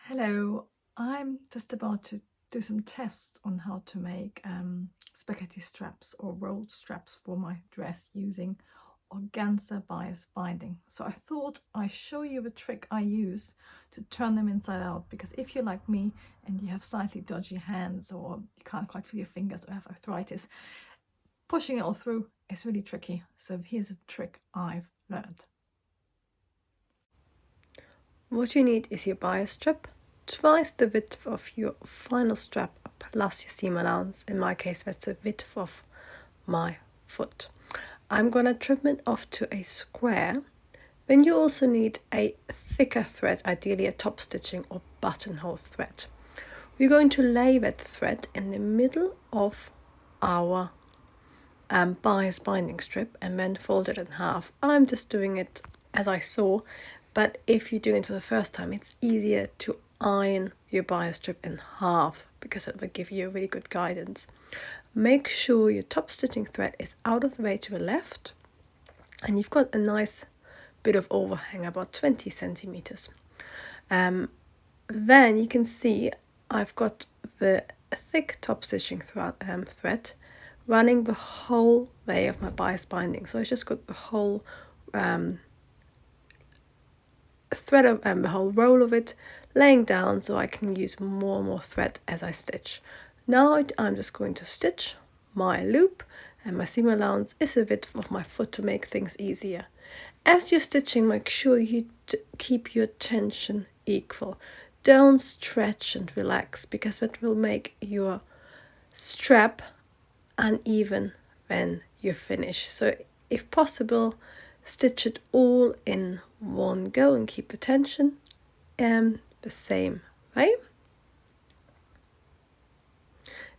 Hello, I'm just about to do some tests on how to make spaghetti straps or rolled straps for my dress using organza bias binding. So I thought I'd show you the trick I use to turn them inside out, because if you're like me and you have slightly dodgy hands or you can't quite feel your fingers or have arthritis, pushing it all through is really tricky. So here's a trick I've learned. What you need is your bias strap, twice the width of your final strap plus your seam allowance. In my case, that's the width of my foot. I'm gonna trim it off to a square. Then you also need a thicker thread, ideally a top stitching or buttonhole thread. We're going to lay that thread in the middle of our bias binding strip and then fold it in half. I'm just doing it as I saw, but if you're doing it for the first time, it's easier to iron your bias strip in half because it will give you really good guidance. Make sure your top stitching thread is out of the way to the left and you've got a nice bit of overhang, about 20 centimeters. Then you can see I've got the thick top stitching thread running the whole way of my bias binding. So I just got the whole thread of the whole roll of it laying down so I can use more and more thread as I stitch. Now I'm just going to stitch my loop, and my seam allowance is the width of my foot to make things easier. As you're stitching, make sure you keep your tension equal. Don't stretch and relax, because that will make your strap uneven when you finish. So if possible, stitch it all in one go and keep the tension the same way.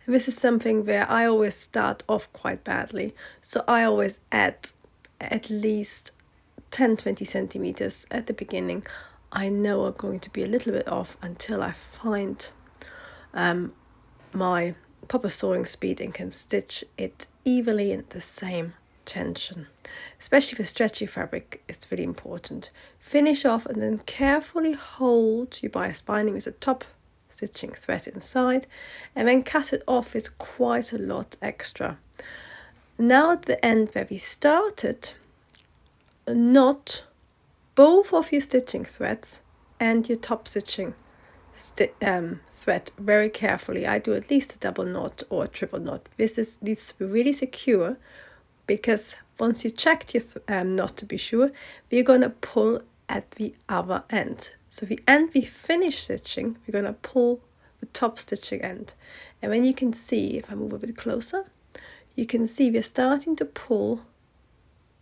And this is something where I always start off quite badly, so I always add at least 10-20 centimeters at the beginning. I know I'm going to be a little bit off until I find my proper sewing speed and can stitch it evenly in the same tension. Especially for stretchy fabric, it's really important. Finish off and then carefully hold your bias binding with the top stitching thread inside, and then cut it off with quite a lot extra. Now at the end where we started, knot both of your stitching threads and your top stitching thread very carefully. I do at least a double knot or a triple knot. This needs to be really secure, because once you checked your knot to be sure, we're going to pull at the other end. So the end we finish stitching, we're going to pull the top stitching end. And then you can see, if I move a bit closer, you can see we're starting to pull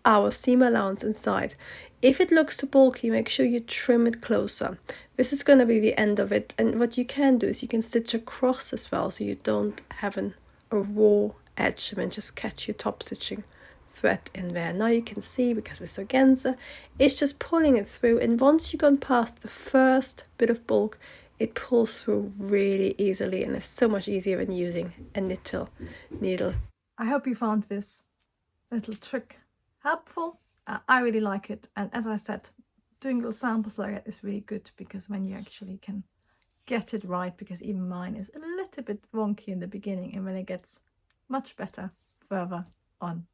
our seam allowance inside. If it looks too bulky, make sure you trim it closer. This is going to be the end of it, and what you can do is you can stitch across as well, so you don't have a raw edge, and then just catch your top stitching thread in there. Now you can see, because with organza, it's just pulling it through, and once you've gone past the first bit of bulk, it pulls through really easily, and it's so much easier than using a knitted needle. I hope you found this little trick helpful. I really like it, and as I said, doing little samples like that is really good, because when you actually can get it right, because even mine is a little bit wonky in the beginning, and when it gets much better further on.